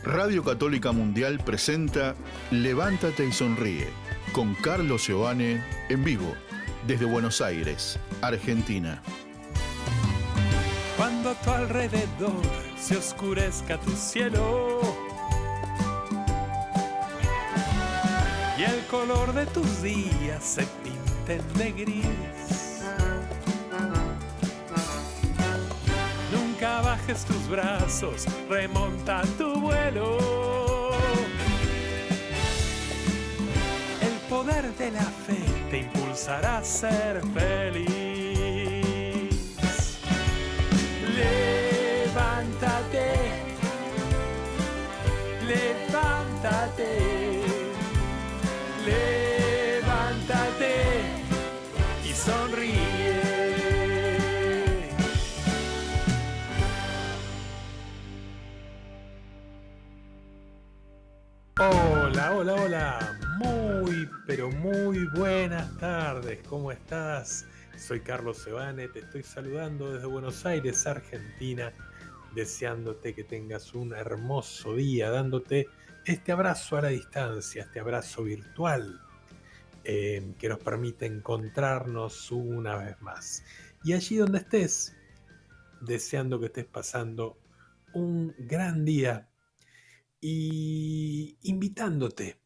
Radio Católica Mundial presenta Levántate y Sonríe con Carlos Giovane en vivo desde Buenos Aires, Argentina. Cuando a tu alrededor se oscurezca tu cielo y el color de tus días se pinten de gris, nunca bajes tus brazos, remonta tu vuelo. El poder de la fe te impulsará a ser feliz. Levántate, levántate, levántate y sonríe. Hola, hola, hola. Muy, pero muy buenas tardes. ¿Cómo estás? Soy Carlos Giovane, te estoy saludando desde Buenos Aires, Argentina, deseándote que tengas un hermoso día, dándote este abrazo a la distancia, este abrazo virtual que nos permite encontrarnos una vez más. Y allí donde estés, deseando que estés pasando un gran día y invitándote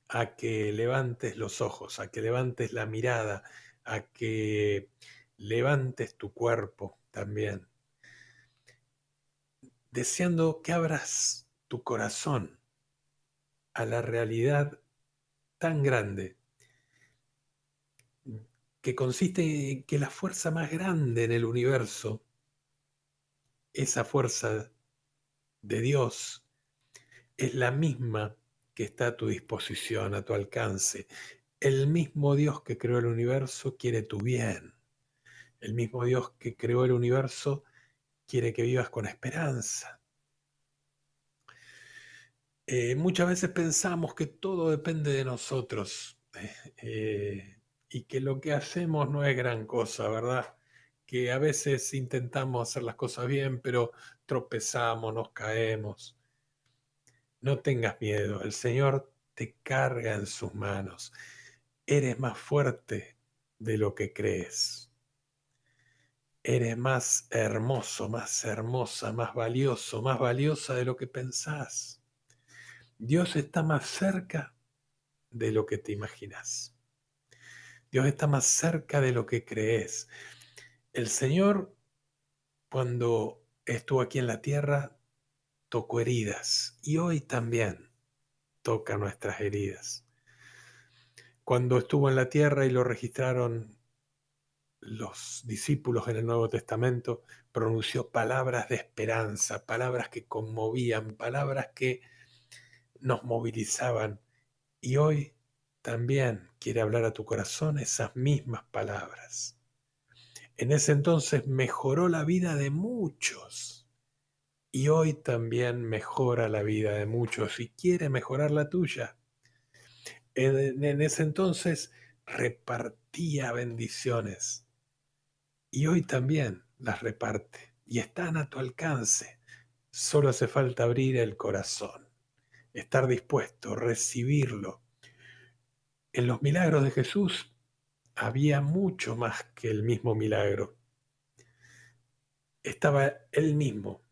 a que levantes los ojos, a que levantes la mirada, a que levantes tu cuerpo también, deseando que abras tu corazón a la realidad tan grande que consiste en que la fuerza más grande en el universo, esa fuerza de Dios, es la misma que está a tu disposición, a tu alcance. El mismo Dios que creó el universo quiere tu bien. El mismo Dios que creó el universo quiere que vivas con esperanza. Muchas veces pensamos que todo depende de nosotros y que lo que hacemos no es gran cosa, ¿verdad? Que a veces intentamos hacer las cosas bien, pero tropezamos, nos caemos. No tengas miedo, el Señor te carga en sus manos. Eres más fuerte de lo que crees. Eres más hermoso, más hermosa, más valioso, más valiosa de lo que pensás. Dios está más cerca de lo que te imaginas. Dios está más cerca de lo que crees. El Señor, cuando estuvo aquí en la tierra, tocó heridas y hoy también toca nuestras heridas. Cuando estuvo en la tierra y lo registraron los discípulos en el Nuevo Testamento, pronunció palabras de esperanza, palabras que conmovían, palabras que nos movilizaban. Y hoy también quiere hablar a tu corazón esas mismas palabras. En ese entonces mejoró la vida de muchos y hoy también mejora la vida de muchos y quiere mejorar la tuya. En ese entonces repartía bendiciones y hoy también las reparte y están a tu alcance. Solo hace falta abrir el corazón, estar dispuesto a recibirlo. En los milagros de Jesús había mucho más que el mismo milagro. Estaba el mismo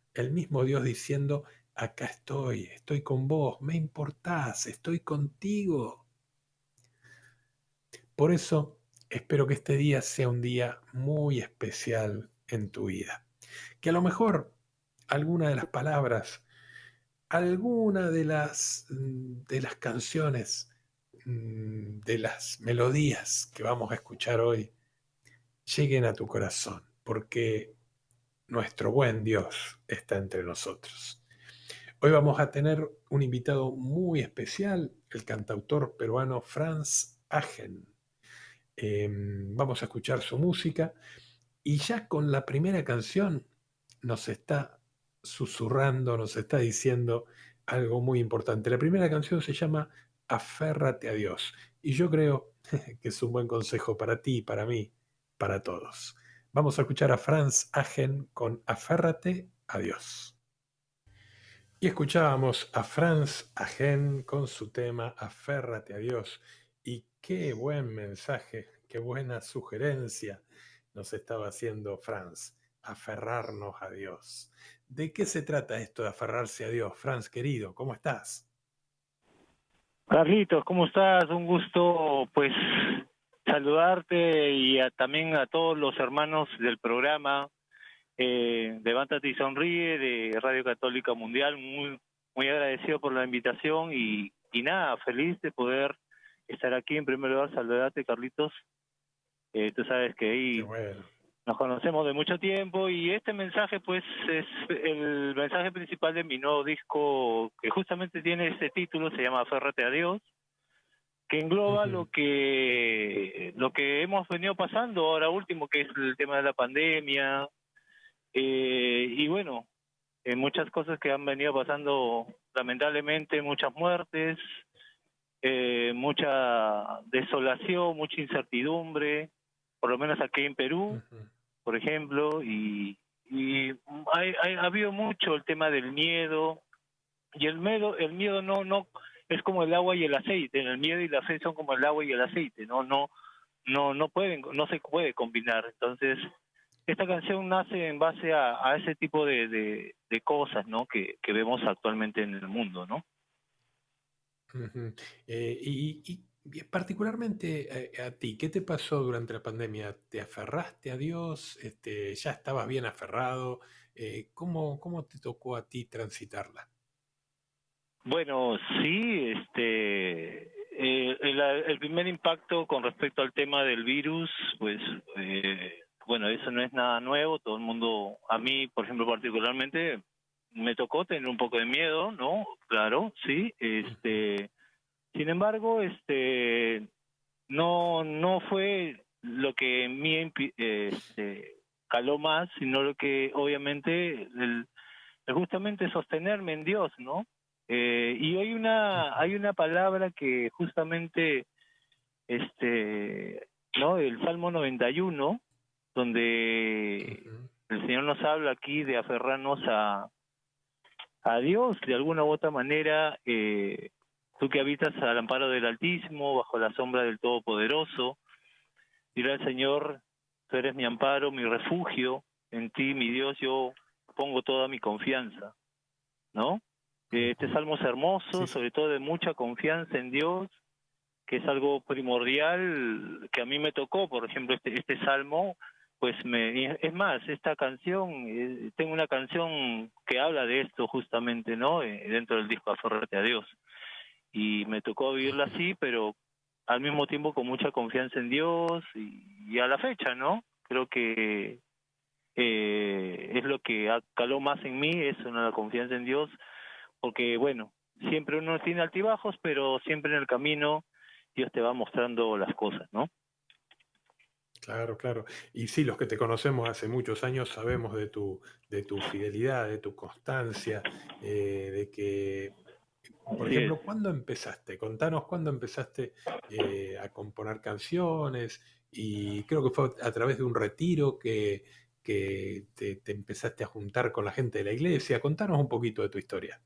Dios diciendo, acá estoy con vos, me importás, estoy contigo. Por eso espero que este día sea un día muy especial en tu vida. Que a lo mejor alguna de las palabras, alguna de las canciones, de las melodías que vamos a escuchar hoy, lleguen a tu corazón, porque nuestro buen Dios está entre nosotros. Hoy vamos a tener un invitado muy especial, el cantautor peruano Franz Agen. Vamos a escuchar su música y ya con la primera canción nos está susurrando, nos está diciendo algo muy importante. La primera canción se llama Aférrate a Dios y yo creo que es un buen consejo para ti, para mí, para todos. Vamos a escuchar a Franz Agen con Aférrate a Dios. Y escuchábamos a Franz Agen con su tema Aférrate a Dios. Y qué buen mensaje, qué buena sugerencia nos estaba haciendo Franz, aferrarnos a Dios. ¿De qué se trata esto de aferrarse a Dios? Franz, querido, ¿cómo estás? Carlitos, ¿cómo estás? Un gusto, pues, saludarte y también a todos los hermanos del programa Levántate y Sonríe de Radio Católica Mundial. Muy agradecido por la invitación y nada, feliz de poder estar aquí. En primer lugar, saludarte, Carlitos. Tú sabes que Qué ahí bueno. nos conocemos de mucho tiempo y este mensaje, pues, es el mensaje principal de mi nuevo disco que justamente tiene este título, se llama Aférrate a Dios, que engloba Ujú, lo que hemos venido pasando ahora último, que es el tema de la pandemia, y bueno, muchas cosas que han venido pasando, lamentablemente, muchas muertes, mucha desolación, mucha incertidumbre, por lo menos aquí en Perú, ujú, por ejemplo, y ha habido mucho el tema del miedo, y el miedo no es como el agua y el aceite. El miedo y la fe son como el agua y el aceite, no se puede combinar. Entonces, esta canción nace en base a ese tipo de cosas, ¿no? Que vemos actualmente en el mundo, ¿no? ujú. Y particularmente a ti, ¿qué te pasó durante la pandemia? ¿Te aferraste a Dios? ¿Ya estabas bien aferrado? ¿Cómo te tocó a ti transitarla? Bueno, sí, el primer impacto con respecto al tema del virus, pues, bueno, eso no es nada nuevo. Todo el mundo, a mí, por ejemplo, particularmente, me tocó tener un poco de miedo, ¿no? Claro, sí. Ujú, Sin embargo, no fue lo que en mí caló más, sino lo que obviamente justamente sostenerme en Dios, ¿no? Y ujú, hay una palabra que justamente, este, ¿no? El Salmo 91, donde ujú, el Señor nos habla aquí de aferrarnos a Dios de alguna u otra manera. Tú que habitas al amparo del Altísimo, bajo la sombra del Todopoderoso, dirá al Señor: tú eres mi amparo, mi refugio, en ti, mi Dios, yo pongo toda mi confianza, ¿no? Este ujú. salmo es hermoso, Sí, sí. sobre todo de mucha confianza en Dios, que es algo primordial que a mí me tocó. Por ejemplo, este salmo, pues es más, esta canción, tengo una canción que habla de esto justamente, ¿no? Dentro del disco Aférrate a Dios. Y me tocó vivirla Ujú. así, pero al mismo tiempo con mucha confianza en Dios y a la fecha, ¿no? Creo que es lo que caló más en mí, es una confianza en Dios, porque bueno, siempre uno tiene altibajos, pero siempre en el camino Dios te va mostrando las cosas, ¿no? Claro, claro. Y sí, los que te conocemos hace muchos años sabemos de tu fidelidad, de tu constancia, de que, por Así es. ejemplo, ¿cuándo empezaste? Contanos cuándo empezaste a componer canciones y creo que fue a través de un retiro que te empezaste a juntar con la gente de la iglesia. Contanos un poquito de tu historia.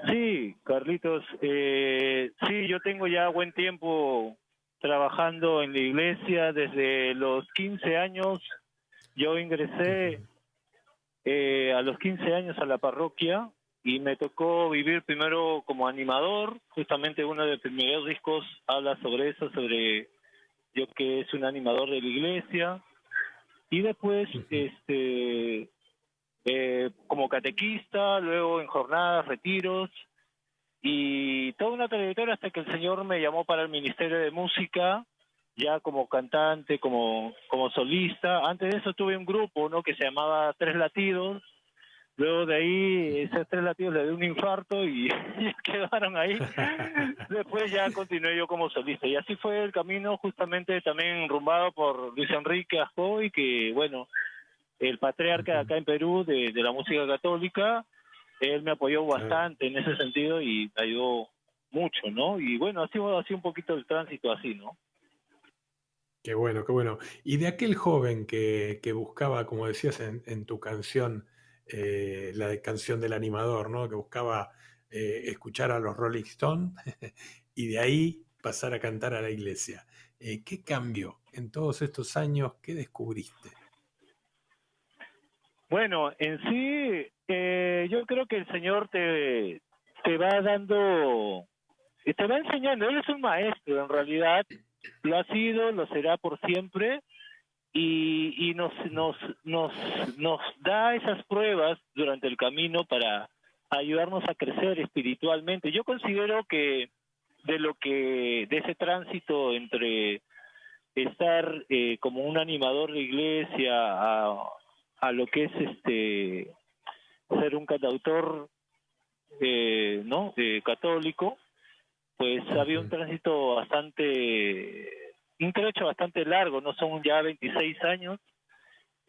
Sí, Carlitos, sí, yo tengo ya buen tiempo trabajando en la iglesia. Desde los 15 años yo ingresé Ujú, a los 15 años a la parroquia y me tocó vivir primero como animador. Justamente uno de los primeros discos habla sobre eso, sobre yo que es un animador de la iglesia. Y después, ujú. como catequista, luego en jornadas, retiros, y toda una trayectoria hasta que el Señor me llamó para el Ministerio de Música, ya como cantante, como solista. Antes de eso tuve un grupo, ¿no? Que se llamaba Tres Latidos. Luego de ahí, esos tres latidos le dio un infarto y, y quedaron ahí. Después ya continué yo como solista. Y así fue el camino, justamente también enrumbado por Luis Enrique Ascoy, que bueno, el patriarca de Ujú, acá en Perú de la música católica. Él me apoyó claro. bastante en ese sentido y me ayudó mucho, ¿no? Y bueno, ha sido así un poquito el tránsito así, ¿no? Qué bueno, qué bueno. Y de aquel joven que buscaba, como decías en tu canción, la de Canción del Animador, ¿no? Que buscaba escuchar a los Rolling Stones y de ahí pasar a cantar a la iglesia. ¿Qué cambió en todos estos años? ¿Qué descubriste? Bueno, en sí, yo creo que el Señor te va dando, te va enseñando. Él es un maestro, en realidad, lo ha sido, lo será por siempre, y nos da esas pruebas durante el camino para ayudarnos a crecer espiritualmente. Yo considero que de ese tránsito entre estar como un animador de iglesia a lo que es ser un cantautor no católico, pues había un Ujú. tránsito un trecho bastante largo. No son ya 26 años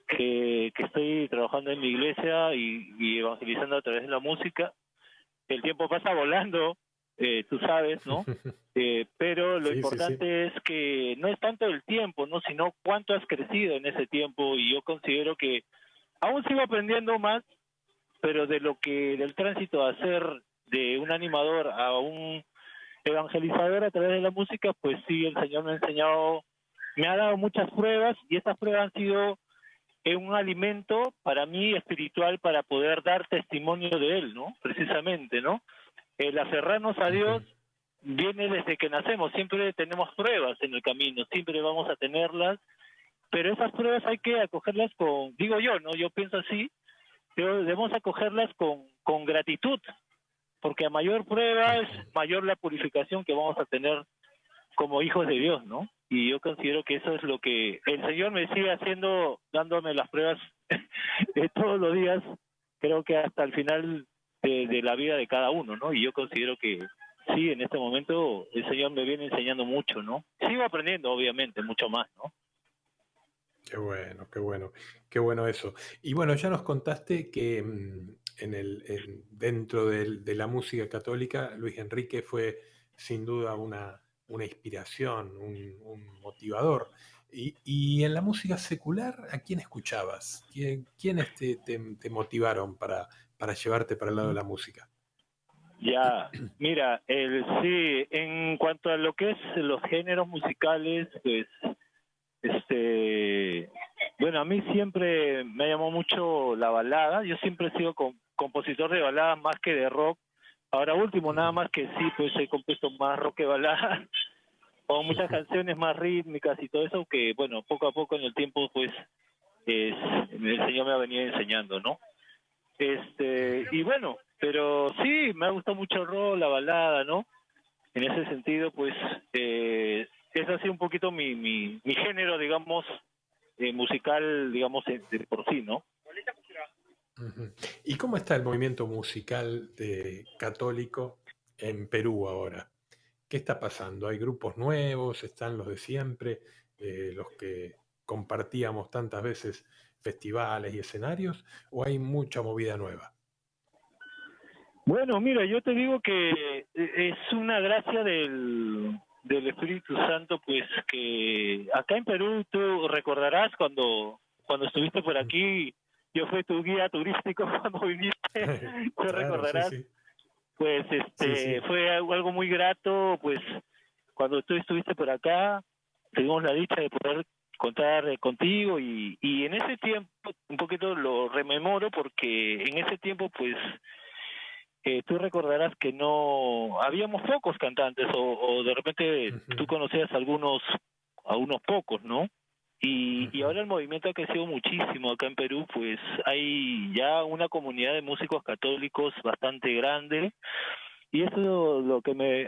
que estoy trabajando en mi iglesia y evangelizando a través de la música. El tiempo pasa volando, tú sabes, ¿no? Pero lo Sí, sí, sí. importante es que no es tanto el tiempo, ¿no? Sino cuánto has crecido en ese tiempo, y yo considero que aún sigo aprendiendo más, pero del tránsito a ser de un animador a un evangelizador a través de la música, pues sí, el Señor me ha enseñado, me ha dado muchas pruebas, y estas pruebas han sido un alimento para mí espiritual para poder dar testimonio de Él, ¿no? Precisamente, ¿no? El aferrarnos a Dios Ujú. viene desde que nacemos. Siempre tenemos pruebas en el camino, siempre vamos a tenerlas, pero esas pruebas hay que acogerlas digo yo, ¿no? Yo pienso así, pero debemos acogerlas con gratitud, porque a mayor prueba es Ujú. mayor la purificación que vamos a tener como hijos de Dios, ¿no? Y yo considero que eso es lo que el Señor me sigue haciendo, dándome las pruebas de todos los días, creo que hasta el final de la vida de cada uno, ¿no? Y yo considero que sí, en este momento el Señor me viene enseñando mucho, ¿no? Sigo aprendiendo, obviamente, mucho más, ¿no? Qué bueno, qué bueno, qué bueno eso. Y bueno, ya nos contaste que dentro de la música católica, Luis Enrique fue sin duda una inspiración, un motivador. Y en la música secular, ¿a quién escuchabas? ¿Quiénes te motivaron para llevarte para el lado de la música? Ya, mira, sí, en cuanto a lo que es los géneros musicales, pues Este, bueno, a mí siempre me llamó mucho la balada. Yo siempre he sido compositor de baladas más que de rock. Ahora último, nada Ujú. más que sí, pues he compuesto más rock que balada, o muchas canciones más rítmicas y todo eso, que bueno, poco a poco en el tiempo, pues el Señor me ha venido enseñando, ¿no? Y bueno, pero sí, me ha gustado mucho el rock, la balada, ¿no? En ese sentido, pues, es así un poquito mi género, digamos, musical, digamos, de por sí, ¿no? Ujú. ¿Y cómo está el movimiento musical católico en Perú ahora? ¿Qué está pasando? ¿Hay grupos nuevos? ¿Están los de siempre? ¿Los que compartíamos tantas veces festivales y escenarios? ¿O hay mucha movida nueva? Bueno, mira, yo te digo que es una gracia del Espíritu Santo, pues que acá en Perú tú recordarás cuando estuviste por Ujú. aquí, yo fui tu guía turístico cuando viniste, tú Claro, sí, recordarás, sí. pues Sí, sí. fue algo muy grato, pues cuando tú estuviste por acá, tuvimos la dicha de poder contar contigo, y en ese tiempo un poquito lo rememoro porque en ese tiempo pues tú recordarás que no habíamos pocos cantantes, o de repente tú Ujú, conocías a unos pocos, ¿no? Y ujú, ahora el movimiento ha crecido muchísimo acá en Perú, pues hay ya una comunidad de músicos católicos bastante grande, y eso es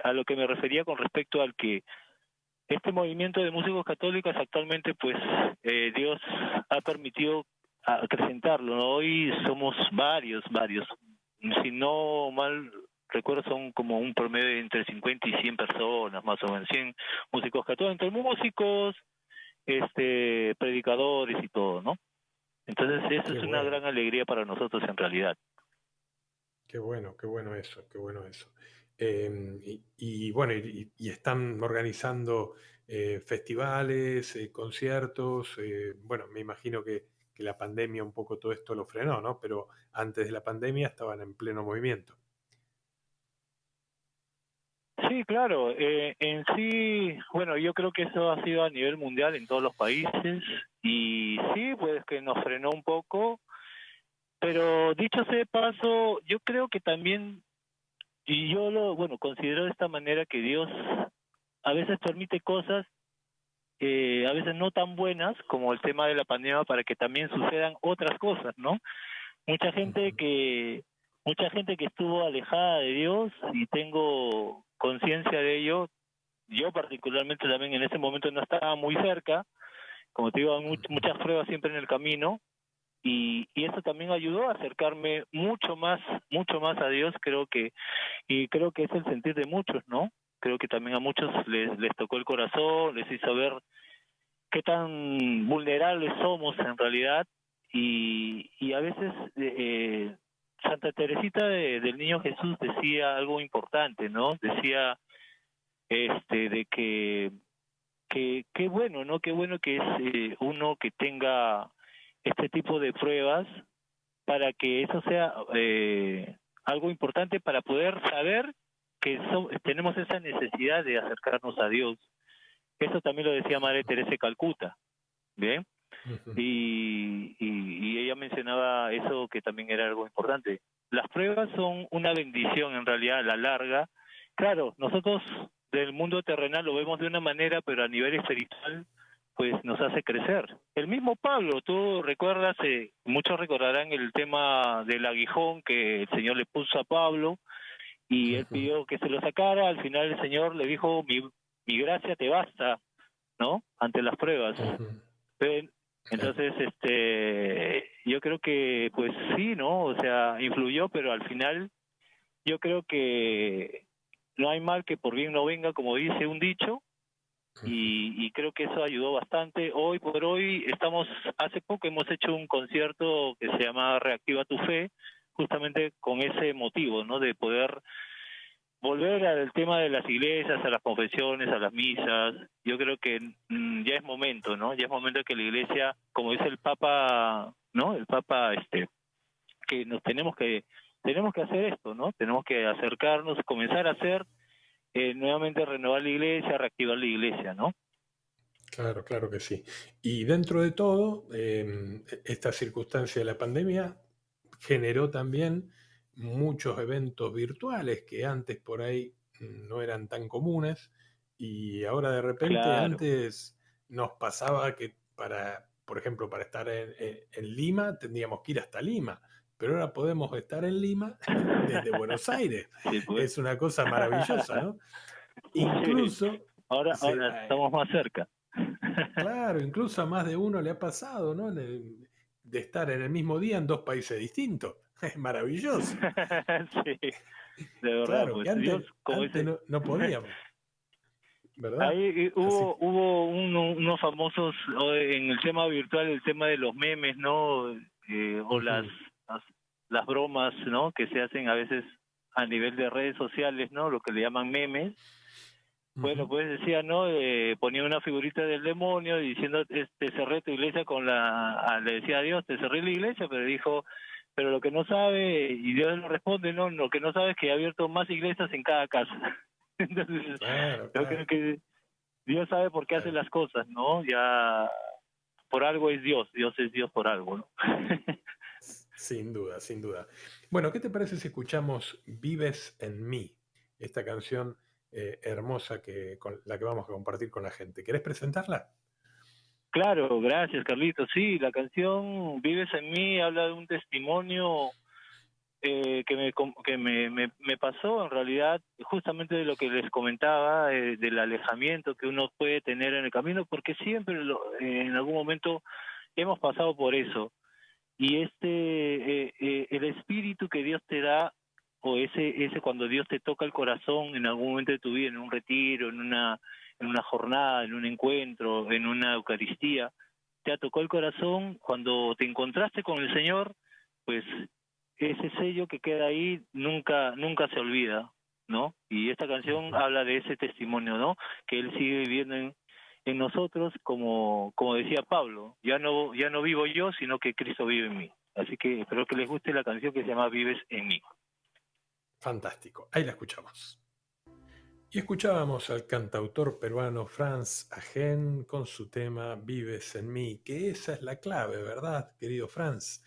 a lo que me refería con respecto al que este movimiento de músicos católicos actualmente, pues Dios ha permitido acrecentarlo, ¿no? Hoy somos varios. Si no mal recuerdo, son como un promedio de entre 50 y 100 personas, más o menos, 100 músicos católicos, entre músicos, predicadores y todo, ¿no? Entonces, eso qué es una bueno, gran alegría para nosotros en realidad. qué bueno eso, qué bueno eso. Y bueno, y están organizando festivales, conciertos. Bueno, me imagino que que la pandemia un poco todo esto lo frenó, ¿no? Pero antes de la pandemia estaban en pleno movimiento. Sí, claro. En sí, bueno, yo creo que eso ha sido a nivel mundial en todos los países y sí, pues que nos frenó un poco, pero dicho sea de paso, yo creo que también, y yo bueno, considero de esta manera que Dios a veces permite cosas, a veces no tan buenas como el tema de la pandemia para que también sucedan otras cosas, ¿no? Mucha gente Ujú. que mucha gente que estuvo alejada de Dios y tengo conciencia de ello. Yo particularmente también en ese momento no estaba muy cerca, como te digo, hay Ujú. muchas pruebas siempre en el camino y eso también ayudó a acercarme mucho más a Dios, y creo que es el sentir de muchos, ¿no? Creo que también a muchos les tocó el corazón, les hizo ver qué tan vulnerables somos en realidad y a veces Santa Teresita del Niño Jesús decía algo importante, ¿no? Decía de que qué bueno, ¿no? Qué bueno que es uno que tenga este tipo de pruebas para que eso sea algo importante para poder saber que tenemos esa necesidad de acercarnos a Dios. Eso también lo decía Madre Teresa de Calcuta, ¿bien? Ujú. Y ella mencionaba eso que también era algo importante. Las pruebas son una bendición en realidad a la larga. Claro, nosotros del mundo terrenal lo vemos de una manera, pero a nivel espiritual pues nos hace crecer. El mismo Pablo, tú recuerdas, muchos recordarán el tema del aguijón que el Señor le puso a Pablo y él Ujú. pidió que se lo sacara, al final el Señor le dijo, mi gracia te basta, ¿no? Ante las pruebas. Ujú. Ven, Claro. entonces, yo creo que, pues sí, ¿no? O sea, influyó, pero al final yo creo que no hay mal que por bien no venga, como dice un dicho, Ujú. y creo que eso ayudó bastante. Hoy por hoy hace poco hemos hecho un concierto que se llama Reactiva tu Fe, justamente con ese motivo, ¿no? De poder volver al tema de las iglesias, a las confesiones, a las misas. Yo creo que ya es momento, ¿no? Ya es momento que la iglesia, como dice el Papa, ¿no? El Papa, que tenemos que hacer esto, ¿no? Tenemos que acercarnos, comenzar a hacer, nuevamente renovar la iglesia, reactivar la iglesia, ¿no? Claro, claro que sí. Y dentro de todo, esta circunstancia de la pandemia generó también muchos eventos virtuales que antes por ahí no eran tan comunes y ahora de repente Claro. antes nos pasaba que por ejemplo, para estar en Lima tendríamos que ir hasta Lima, pero ahora podemos estar en Lima desde Buenos Aires. Sí, pues. Es una cosa maravillosa, ¿no? Sí. Incluso se, Ahora estamos más cerca. claro, incluso a más de uno le ha pasado, ¿no? De estar en el mismo día en dos países distintos. Es maravilloso. Sí, de verdad, Claro, pues que Dios, como antes dice. no podíamos, ¿verdad? Ahí Así que, hubo unos famosos en el tema virtual, el tema de los memes, ¿no? O ujú, las, las bromas, ¿no? Que se hacen a veces a nivel de redes sociales, ¿no? Lo que le llaman memes. Bueno, ujú. pues decía, ¿no? Ponía una figurita del demonio diciendo, te cerré tu iglesia le decía a Dios, te cerré la iglesia, pero dijo, pero lo que no sabe, y Dios le responde, no, lo que no sabe es que he abierto más iglesias en cada casa. Entonces, Claro, yo creo claro, que Dios sabe por qué hace claro. las cosas, ¿no? Ya por algo es Dios, Dios es Dios por algo, ¿no? Sin duda, sin duda. Bueno, ¿qué te parece si escuchamos Vives en mí? Esta canción hermosa con la que vamos a compartir con la gente. ¿Querés presentarla? Claro, gracias, Carlitos. Sí, la canción Vives en mí habla de un testimonio me pasó en realidad justamente de lo que les comentaba, del alejamiento que uno puede tener en el camino, porque siempre en algún momento hemos pasado por eso. Y el espíritu que Dios te da, o ese cuando Dios te toca el corazón en algún momento de tu vida, en un retiro, en una jornada, en un encuentro, en una Eucaristía, te tocó el corazón cuando te encontraste con el Señor, pues ese sello que queda ahí nunca se olvida, ¿no? Y esta canción Ujú. habla de ese testimonio, ¿no? Que él sigue viviendo en nosotros, como decía Pablo, ya no vivo yo, sino que Cristo vive en mí. Así que espero que les guste la canción que se llama Vives en mí. Fantástico, ahí la escuchamos. Y escuchábamos al cantautor peruano Franz Agen con su tema Vives en mí, que esa es la clave, ¿verdad, querido Franz?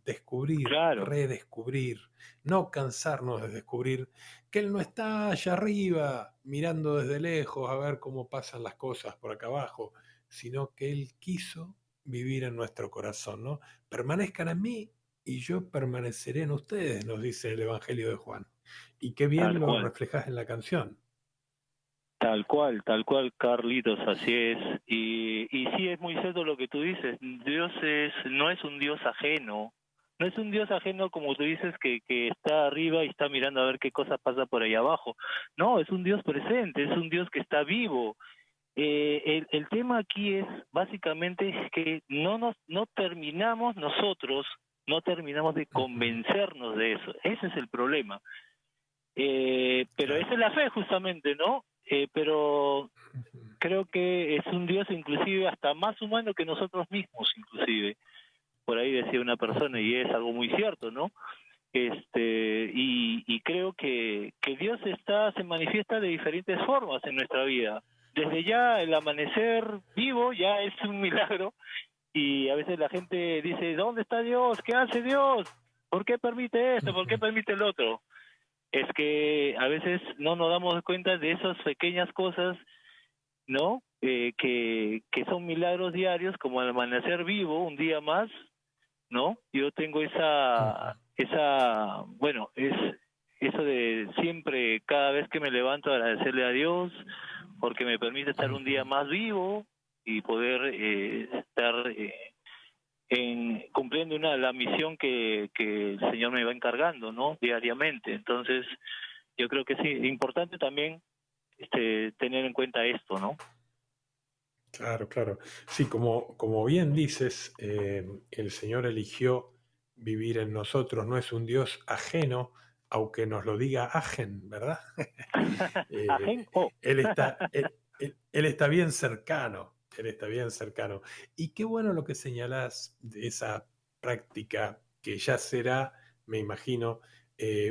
Descubrir, Claro, redescubrir, no cansarnos de descubrir que Él no está allá arriba mirando desde lejos a ver cómo pasan las cosas por acá abajo, sino que Él quiso vivir en nuestro corazón, ¿no? Permanezcan en mí y yo permaneceré en ustedes, nos dice el Evangelio de Juan. Y qué bien tal lo cual. reflejas en la canción. Tal cual, Carlitos, así es. Y sí, es muy cierto lo que tú dices. Dios no es un Dios ajeno. No es un Dios ajeno, como tú dices, que está arriba y está mirando a ver qué cosas pasa por ahí abajo. No, es un Dios presente, es un Dios que está vivo. El tema aquí es, básicamente, es que no terminamos nosotros, no terminamos de convencernos de eso. Ese es el problema. Pero Claro. esa es la fe, justamente, ¿no? Pero creo que es un Dios inclusive hasta más humano que nosotros mismos, inclusive. Por ahí decía una persona, y es algo muy cierto, ¿no? Y creo que Dios se manifiesta de diferentes formas en nuestra vida. Desde ya el amanecer vivo ya es un milagro, y a veces la gente dice, ¿dónde está Dios? ¿Qué hace Dios? ¿Por qué permite esto? ¿Por qué permite el otro? Es que a veces no nos damos cuenta de esas pequeñas cosas, ¿no? Que son milagros diarios, como el amanecer vivo un día más, ¿no? Yo tengo bueno, es eso de siempre, cada vez que me levanto, agradecerle a Dios, porque me permite estar un día más vivo y poder estar cumpliendo la misión que el Señor me va encargando, ¿no? Diariamente. Entonces, yo creo que sí, es importante también tener en cuenta esto, ¿no? Claro, claro. Sí, como bien dices, el Señor eligió vivir en nosotros, no es un Dios ajeno, aunque nos lo diga ajen, ¿verdad? Ajen, oh. Él está bien cercano, Él está bien cercano. Y qué bueno lo que señalás de esa práctica que ya será, me imagino,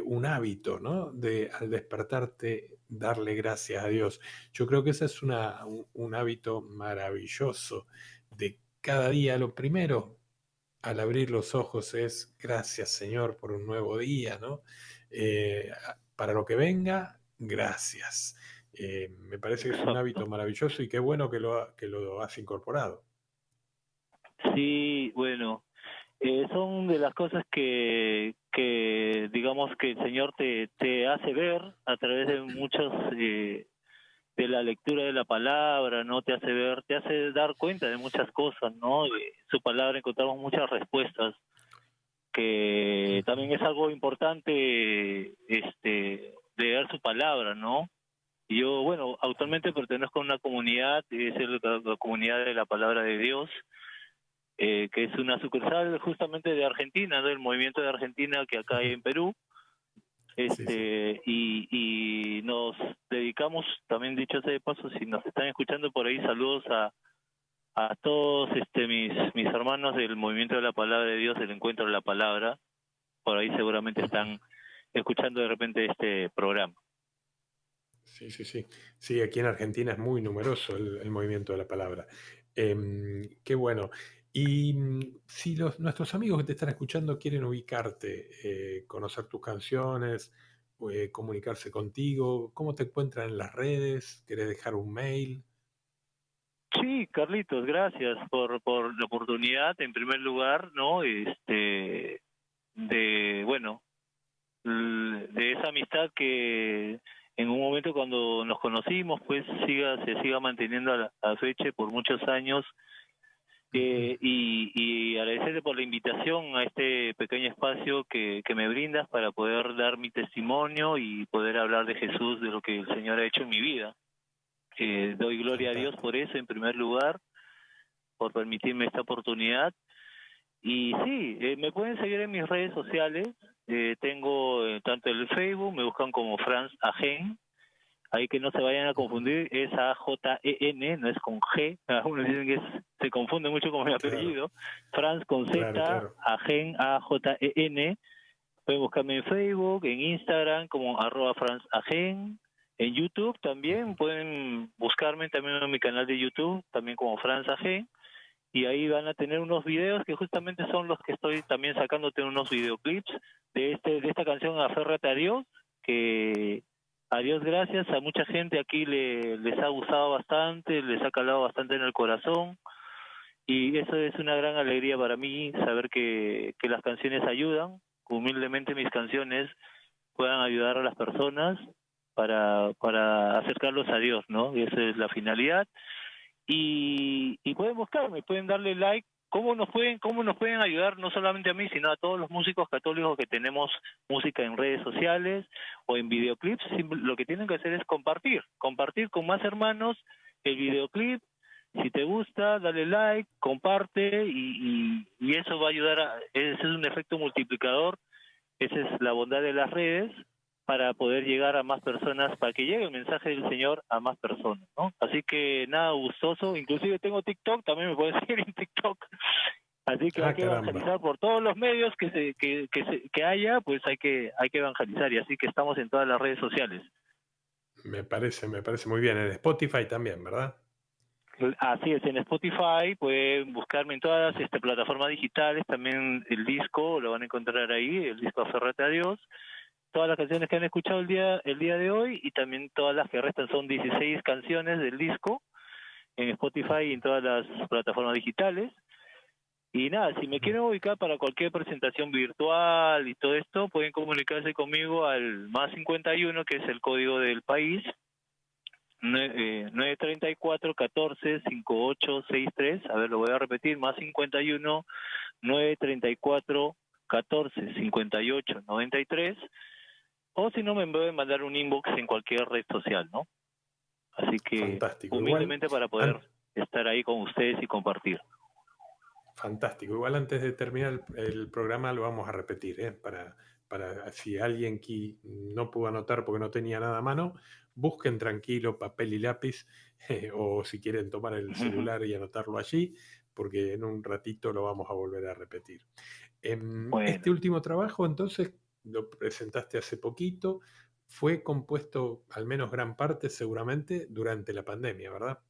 un hábito, ¿no? De al despertarte, darle gracias a Dios. Yo creo que ese es un hábito maravilloso de cada día. Lo primero, al abrir los ojos, es gracias, Señor, por un nuevo día, ¿no? Para lo que venga, gracias. Me parece que es un hábito Exacto. maravilloso y qué bueno que lo has incorporado. Sí, bueno, son de las cosas que digamos que el Señor te hace ver a través de muchos, de la lectura de la palabra, ¿no? Te hace ver, te hace dar cuenta de muchas cosas, ¿no? De su palabra encontramos muchas respuestas, que también es algo importante, leer su palabra, ¿no? Y yo, bueno, actualmente pertenezco a una comunidad, es la comunidad de la palabra de Dios, que es una sucursal justamente de Argentina, ¿no? El movimiento de Argentina que acá hay en Perú. Sí, sí. Y nos dedicamos, también dicho sea de paso, si nos están escuchando por ahí, saludos a todos mis hermanos del movimiento de la palabra de Dios, del encuentro de la palabra. Por ahí seguramente están escuchando de repente este programa. Sí, sí, sí. Sí, aquí en Argentina es muy numeroso el movimiento de la palabra. Qué bueno. Y si nuestros amigos que te están escuchando quieren ubicarte, conocer tus canciones, comunicarse contigo, ¿cómo te encuentran en las redes? ¿Querés dejar un mail? Sí, Carlitos, gracias por la oportunidad, en primer lugar, ¿no? Bueno, de esa amistad que en un momento cuando nos conocimos, pues se siga manteniendo a la fecha por muchos años, y agradecerte por la invitación a este pequeño espacio que me brindas para poder dar mi testimonio y poder hablar de Jesús, de lo que el Señor ha hecho en mi vida. Doy gloria a Dios Fantástico. por eso en primer lugar, por permitirme esta oportunidad. Y sí, me pueden seguir en mis redes sociales. Tengo tanto el Facebook, me buscan como Franz Agen, ahí que no se vayan a confundir, es AJEN, no es con G. Algunos dicen que se confunde mucho con mi apellido. Franz con Z, Claro. Agen, AJEN. Pueden buscarme en Facebook, en Instagram como @FranzAgen. En YouTube también pueden buscarme también en mi canal de YouTube, también como Franz Agen. Y ahí van a tener unos videos que justamente son los que estoy también sacándote unos videoclips de esta canción Aférrate a Dios, que a Dios gracias, a mucha gente aquí les ha gustado bastante, les ha calado bastante en el corazón, y eso es una gran alegría para mí, saber que las canciones ayudan, humildemente mis canciones puedan ayudar a las personas para acercarlos a Dios, ¿no? Y esa es la finalidad. Y pueden buscarme, pueden darle like. ¿Cómo nos pueden ayudar no solamente a mí, sino a todos los músicos católicos que tenemos música en redes sociales o en videoclips? Lo que tienen que hacer es compartir con más hermanos el videoclip. Si te gusta, dale like, comparte y eso va a ayudar ese es un efecto multiplicador. Esa es la bondad de las redes, para poder llegar a más personas, para que llegue el mensaje del Señor a más personas, ¿no? Así que nada, gustoso. Inclusive tengo TikTok, también me pueden seguir en TikTok. Así que hay que evangelizar por todos los medios que haya, pues hay que evangelizar, y así que estamos en todas las redes sociales. Me parece muy bien. En Spotify también, ¿verdad? Así es, en Spotify pueden buscarme en todas las plataformas digitales, también el disco lo van a encontrar ahí, el disco Aférrate a Dios. Todas las canciones que han escuchado el día de hoy, y también todas las que restan, son 16 canciones del disco en Spotify y en todas las plataformas digitales. Y nada, si me quieren ubicar para cualquier presentación virtual y todo esto, pueden comunicarse conmigo al +51, que es el código del país, 934 14 5863. A ver, lo voy a repetir, +51 934 14 58 93. O si no, me pueden mandar un inbox en cualquier red social, ¿no? Así que fantástico. humildemente Igual, para poder estar ahí con ustedes y compartir. Fantástico. Igual antes de terminar el programa lo vamos a repetir, ¿eh? Para si alguien que no pudo anotar porque no tenía nada a mano, busquen tranquilo papel y lápiz, o si quieren tomar el celular y anotarlo allí, porque en un ratito lo vamos a volver a repetir. Bueno. Este último trabajo, entonces, lo presentaste hace poquito, fue compuesto, al menos gran parte seguramente, durante la pandemia, ¿verdad?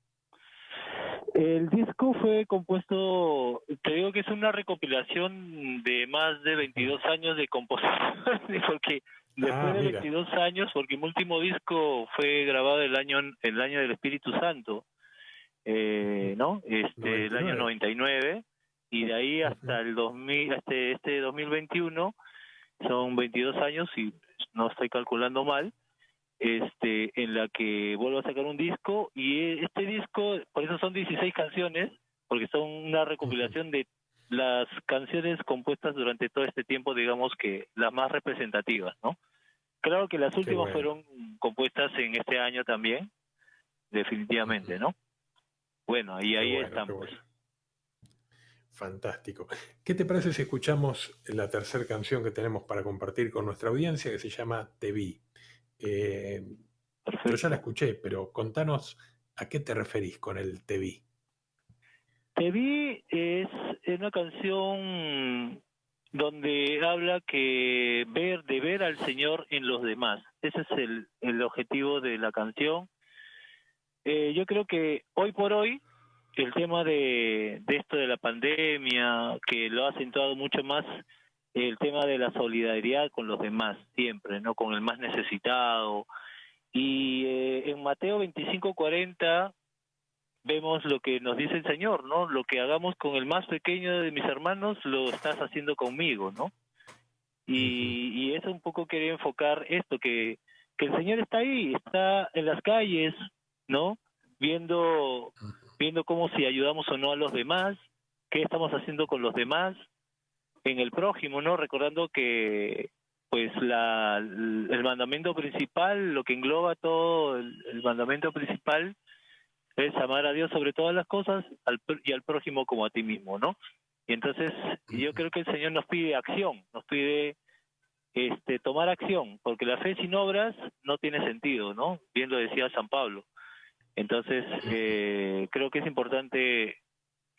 El disco fue compuesto, te digo que es una recopilación de más de 22 años de composición, porque después de 22 años, porque mi último disco fue grabado el año del Espíritu Santo, ¿no? El año 99, y de ahí hasta el 2000, este 2021, son 22 años, y no estoy calculando mal, en la que vuelvo a sacar un disco, y este disco, por eso son 16 canciones, porque son una recopilación de las canciones compuestas durante todo este tiempo, digamos que las más representativas, ¿no? Claro que las últimas fueron compuestas en este año también, definitivamente, ¿no? Bueno, y ahí estamos. Fantástico. ¿Qué te parece si escuchamos la tercera canción que tenemos para compartir con nuestra audiencia, que se llama Te Vi? Yo ya la escuché, pero contanos a qué te referís con el Te Vi. Te Vi es una canción donde habla de ver al Señor en los demás. Ese es el objetivo de la canción. Yo creo que hoy por hoy el tema de esto de la pandemia, que lo ha acentuado mucho más, el tema de la solidaridad con los demás, siempre, ¿no? Con el más necesitado. Y en Mateo 25:40 vemos lo que nos dice el Señor, ¿no? Lo que hagamos con el más pequeño de mis hermanos, lo estás haciendo conmigo, ¿no? Y eso un poco quería enfocar esto, que el Señor está ahí, está en las calles, ¿no? Viendo cómo si ayudamos o no a los demás, qué estamos haciendo con los demás, en el prójimo, ¿no? Recordando que pues el mandamiento principal, lo que engloba todo el mandamiento principal es amar a Dios sobre todas las cosas y al prójimo como a ti mismo, ¿no? Y entonces yo creo que el Señor nos pide acción, nos pide tomar acción, porque la fe sin obras no tiene sentido, ¿no? Bien lo decía San Pablo. Entonces, creo que es importante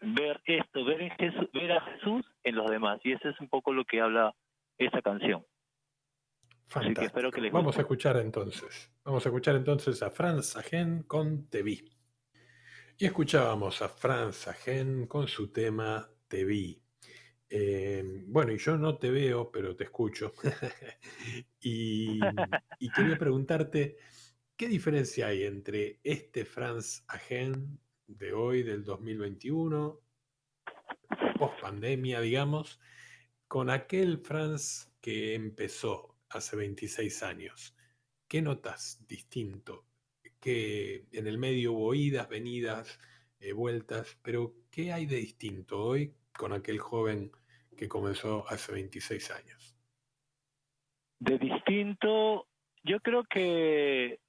ver esto, ver a Jesús en los demás, y eso es un poco lo que habla esta canción. Así que espero que les guste. Vamos a escuchar entonces a Franz Agen con Te vi. Y escuchábamos a Franz Agen con su tema Te vi. Bueno, y yo no te veo, pero te escucho. y quería preguntarte, ¿qué diferencia hay entre este Franz Agen de hoy, del 2021, post pandemia, digamos, con aquel Franz que empezó hace 26 años? ¿Qué notas distinto? Que en el medio hubo idas, venidas, vueltas, pero ¿qué hay de distinto hoy con aquel joven que comenzó hace 26 años? De distinto, yo creo que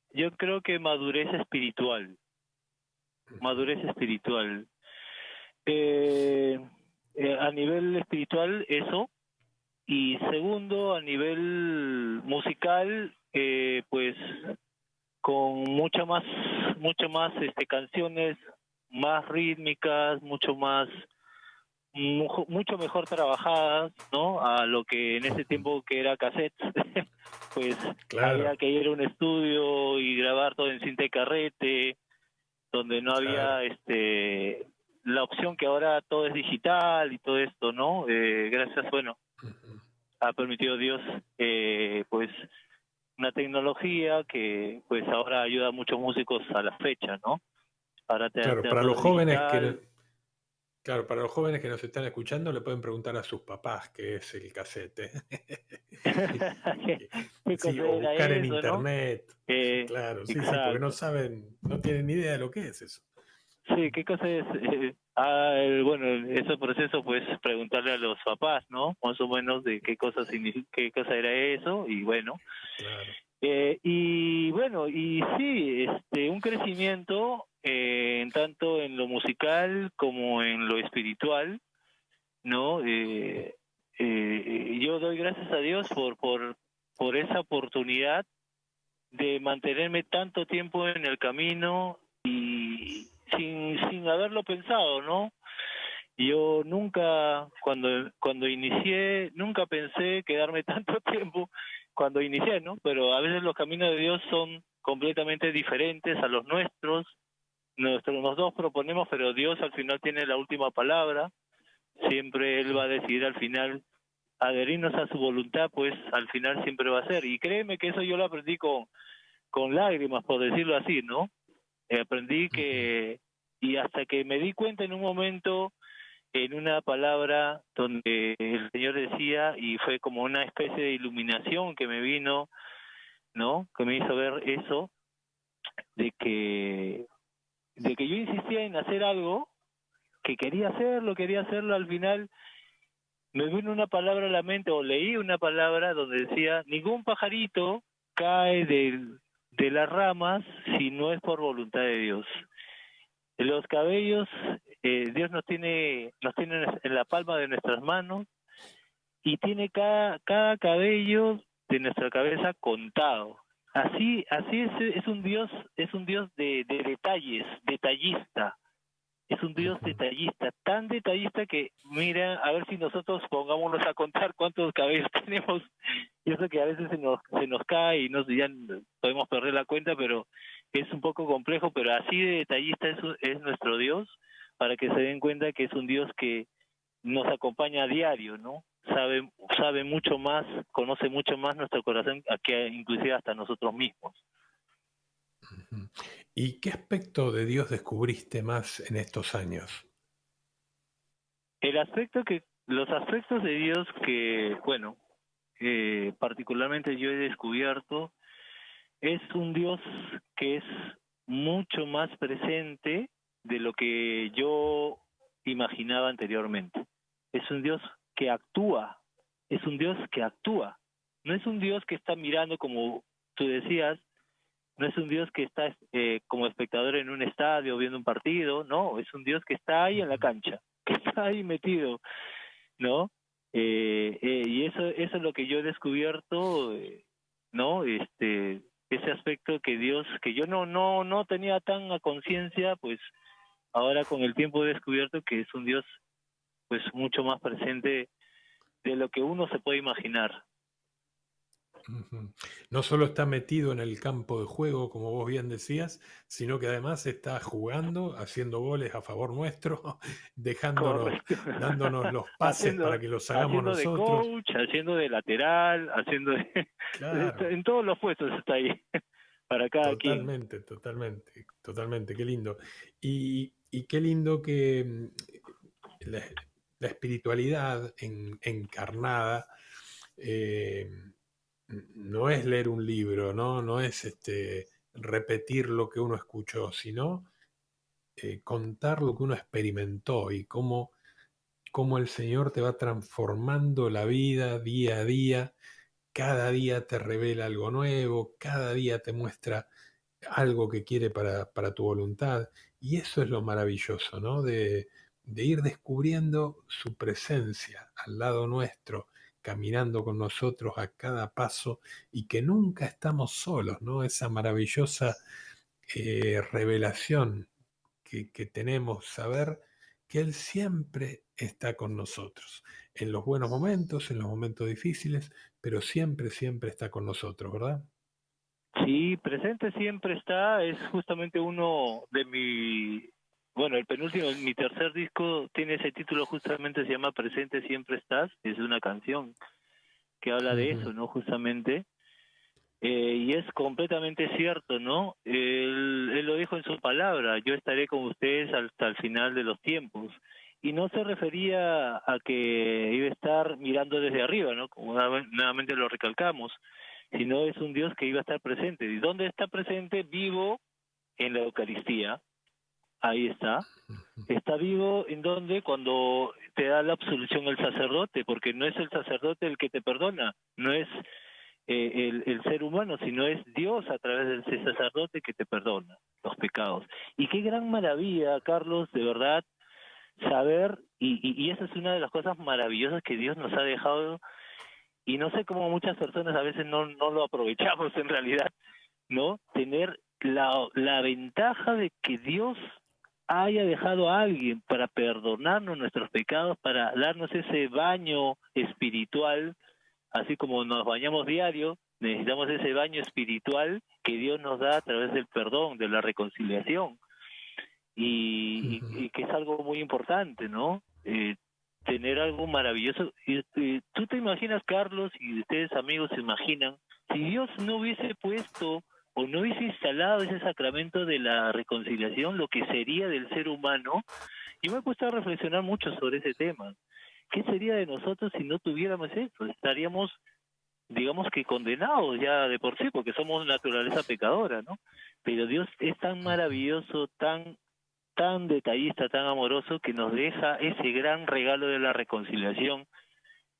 madurez espiritual. A nivel espiritual eso, y segundo, a nivel musical, pues con mucho más canciones más rítmicas, mucho mejor trabajadas, ¿no? A lo que en ese tiempo que era cassette, pues Claro. había que ir a un estudio y grabar todo en cinta de carrete, donde no había la opción que ahora todo es digital y todo esto, ¿no? Gracias, bueno, ha permitido Dios, pues una tecnología que pues ahora ayuda a muchos músicos a la fecha, ¿no? Ahora Claro, para los jóvenes para los jóvenes que nos están escuchando, le pueden preguntar a sus papás qué es el cassette. Sí, o buscar en internet. ¿No? Claro, sí, exacto. porque no saben, no tienen ni idea de lo que es eso. Sí, ¿qué cosa es? Bueno, ese proceso, pues preguntarle a los papás, ¿no? Más o menos de qué cosa era eso, y bueno. Claro. Y bueno, y sí, un crecimiento tanto en lo musical como en lo espiritual, ¿no? Yo doy gracias a Dios por esa oportunidad de mantenerme tanto tiempo en el camino y sin haberlo pensado, ¿no? Yo nunca, cuando inicié, nunca pensé quedarme tanto tiempo cuando inicié, ¿no? Pero a veces los caminos de Dios son completamente diferentes a los nuestros. Los dos proponemos, pero Dios al final tiene la última palabra. Siempre Él va a decidir al final adherirnos a su voluntad, pues al final siempre va a ser. Y créeme que eso yo lo aprendí con lágrimas, por decirlo así, ¿no? Aprendí y hasta que me di cuenta en un momento, en una palabra donde el Señor decía, y fue como una especie de iluminación que me vino, ¿no? Que me hizo ver eso, de que yo insistía en hacer algo, que quería hacerlo, al final me vino una palabra a la mente, o leí una palabra donde decía, ningún pajarito cae de las ramas si no es por voluntad de Dios. Los cabellos, Dios nos tiene en la palma de nuestras manos, y tiene cada cabello de nuestra cabeza contado. Así es un Dios de detalles, detallista. Es un Dios detallista, tan detallista que, mira, a ver si nosotros pongámonos a contar cuántos cabellos tenemos. Y eso que a veces se nos cae y ya podemos perder la cuenta, pero es un poco complejo, pero así de detallista es nuestro Dios, para que se den cuenta que es un Dios que nos acompaña a diario, ¿no? Sabe mucho más, conoce mucho más nuestro corazón que inclusive hasta nosotros mismos. ¿Y qué aspecto de Dios descubriste más en estos años? Los aspectos de Dios que, bueno, particularmente yo he descubierto, es un Dios que es mucho más presente de lo que yo imaginaba anteriormente. Es un Dios que actúa, no es un Dios que está mirando, como tú decías, no es un Dios que está como espectador en un estadio viendo un partido, no, es un Dios que está ahí en la cancha, que está ahí metido, ¿no? Y eso es lo que yo he descubierto, ¿no? Ese aspecto que Dios, que yo no tenía tan a conciencia, pues ahora con el tiempo he descubierto que es un Dios pues mucho más presente de lo que uno se puede imaginar. Ujú. No solo está metido en el campo de juego, como vos bien decías, sino que además está jugando, haciendo goles a favor nuestro, dejándonos, Correcto. dándonos los pases haciendo para que los hagamos haciendo de nosotros. coach, haciendo de lateral, haciendo Claro, en todos los puestos está ahí para cada quien. totalmente, totalmente, totalmente, qué lindo. Y qué lindo que la, la espiritualidad encarnada eh, no es leer un libro, ¿no? No es repetir lo que uno escuchó, sino contar lo que uno experimentó y cómo el Señor te va transformando la vida día a día. Cada día te revela algo nuevo, cada día te muestra algo que quiere para tu voluntad. Y eso es lo maravilloso, ¿no? De ir descubriendo su presencia al lado nuestro, caminando con nosotros a cada paso y que nunca estamos solos, ¿no? Esa maravillosa revelación que tenemos, saber que Él siempre está con nosotros, en los buenos momentos, en los momentos difíciles, pero siempre, siempre está con nosotros, ¿verdad? Sí, presente siempre está, es justamente uno de bueno, el penúltimo, mi tercer disco tiene ese título justamente, se llama Presente siempre estás, es una canción que habla de Ujú. eso, ¿no? Justamente. Y es completamente cierto, ¿no? Él lo dijo en su palabra, yo estaré con ustedes hasta el final de los tiempos. Y no se refería a que iba a estar mirando desde arriba, ¿no? Como nuevamente lo recalcamos, sino es un Dios que iba a estar presente. ¿Y dónde está presente? Vivo en la Eucaristía, ahí está. Está vivo en donde cuando te da la absolución el sacerdote, porque no es el sacerdote el que te perdona, no es el ser humano, sino es Dios a través de ese sacerdote que te perdona los pecados. Y qué gran maravilla, Carlos, de verdad, saber, y esa es una de las cosas maravillosas que Dios nos ha dejado, y no sé cómo muchas personas a veces no lo aprovechamos en realidad, ¿no? Tener la ventaja de que Dios haya dejado a alguien para perdonarnos nuestros pecados, para darnos ese baño espiritual, así como nos bañamos diario, necesitamos ese baño espiritual que Dios nos da a través del perdón, de la reconciliación, Ujú. y que es algo muy importante, ¿no? Tener algo maravilloso. Y tú te imaginas, Carlos, y ustedes amigos se imaginan, si Dios no hubiese puesto o no hubiese instalado ese sacramento de la reconciliación, lo que sería del ser humano. Yo me he puesto a reflexionar mucho sobre ese tema. ¿Qué sería de nosotros si no tuviéramos eso? Estaríamos, digamos que condenados ya de por sí, porque somos naturaleza pecadora, ¿no? Pero Dios es tan maravilloso, tan detallista, tan amoroso, que nos deja ese gran regalo de la reconciliación.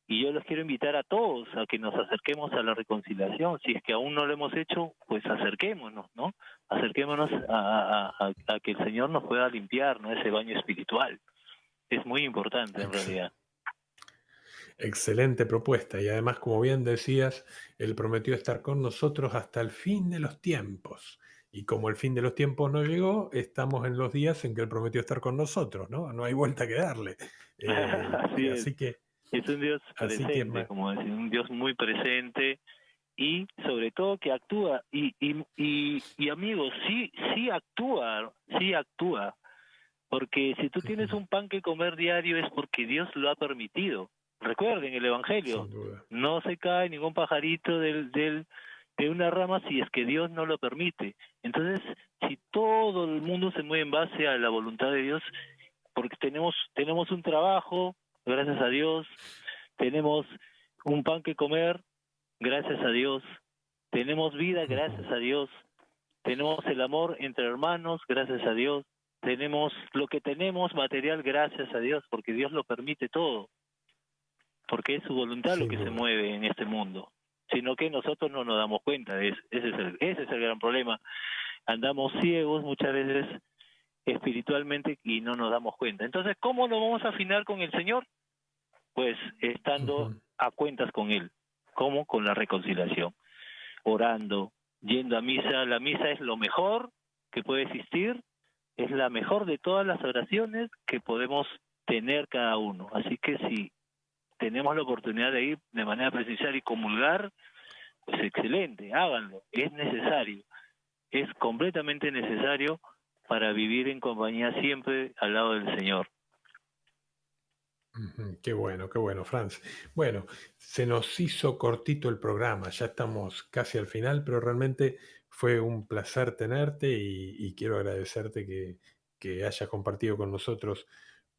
Y yo los quiero invitar a todos a que nos acerquemos a la reconciliación. Si es que aún no lo hemos hecho, pues acerquémonos, ¿no? Acerquémonos a que el Señor nos pueda limpiar, ¿no? Ese baño espiritual. Es muy importante en Ex- realidad. Excelente propuesta. Y además, como bien decías, Él prometió estar con nosotros hasta el fin de los tiempos. Y como el fin de los tiempos no llegó, estamos en los días en que Él prometió estar con nosotros, ¿no? No hay vuelta que darle. Así es. Así que, Es un Dios así que, presente, como decir, un Dios muy presente y sobre todo que actúa. Y amigos, sí actúa. Porque si tú tienes un pan que comer diario es porque Dios lo ha permitido. Recuerden el Evangelio, sin duda. no se cae ningún pajarito de una rama si es que Dios no lo permite. Entonces, si todo el mundo se mueve en base a la voluntad de Dios, porque tenemos un trabajo, gracias a Dios, tenemos un pan que comer, gracias a Dios, tenemos vida, gracias a Dios, tenemos el amor entre hermanos, gracias a Dios, tenemos lo que tenemos material, gracias a Dios, porque Dios lo permite todo, porque es su voluntad lo Sin que se duda. mueve en este mundo, sino que nosotros no nos damos cuenta, ese es el gran problema. Andamos ciegos muchas veces espiritualmente y no nos damos cuenta. Entonces, ¿cómo nos vamos a afinar con el Señor? pues estando a cuentas con Él, como con la reconciliación, orando, yendo a misa. La misa es lo mejor que puede existir, es la mejor de todas las oraciones que podemos tener cada uno. Así que si tenemos la oportunidad de ir de manera presencial y comulgar, pues excelente, háganlo, es necesario, es completamente necesario para vivir en compañía siempre al lado del Señor. Qué bueno, Franz. Bueno, se nos hizo cortito el programa, ya estamos casi al final, pero realmente fue un placer tenerte y quiero agradecerte que hayas compartido con nosotros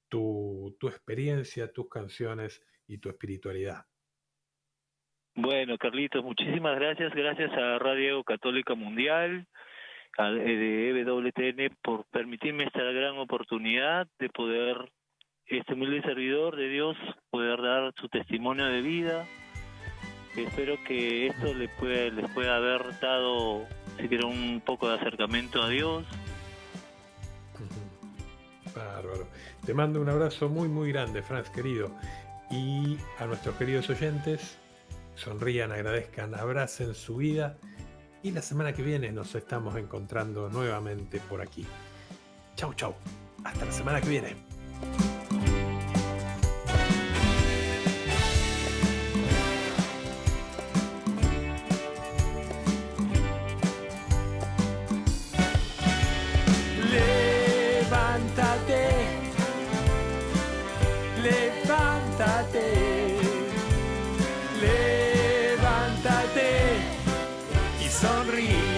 tu experiencia, tus canciones y tu espiritualidad. Bueno, Carlitos, muchísimas gracias. Gracias a Radio Católica Mundial, de EWTN, por permitirme esta gran oportunidad de poder, este humilde servidor de Dios, poder dar su testimonio de vida. Espero que esto les pueda haber dado, si quieren, un poco de acercamiento a Dios. Bárbaro. Te mando un abrazo muy, muy grande, Franz, querido. Y a nuestros queridos oyentes, sonrían, agradezcan, abracen su vida. Y la semana que viene nos estamos encontrando nuevamente por aquí. Chau, chau. Hasta la semana que viene. Levántate y sonríe.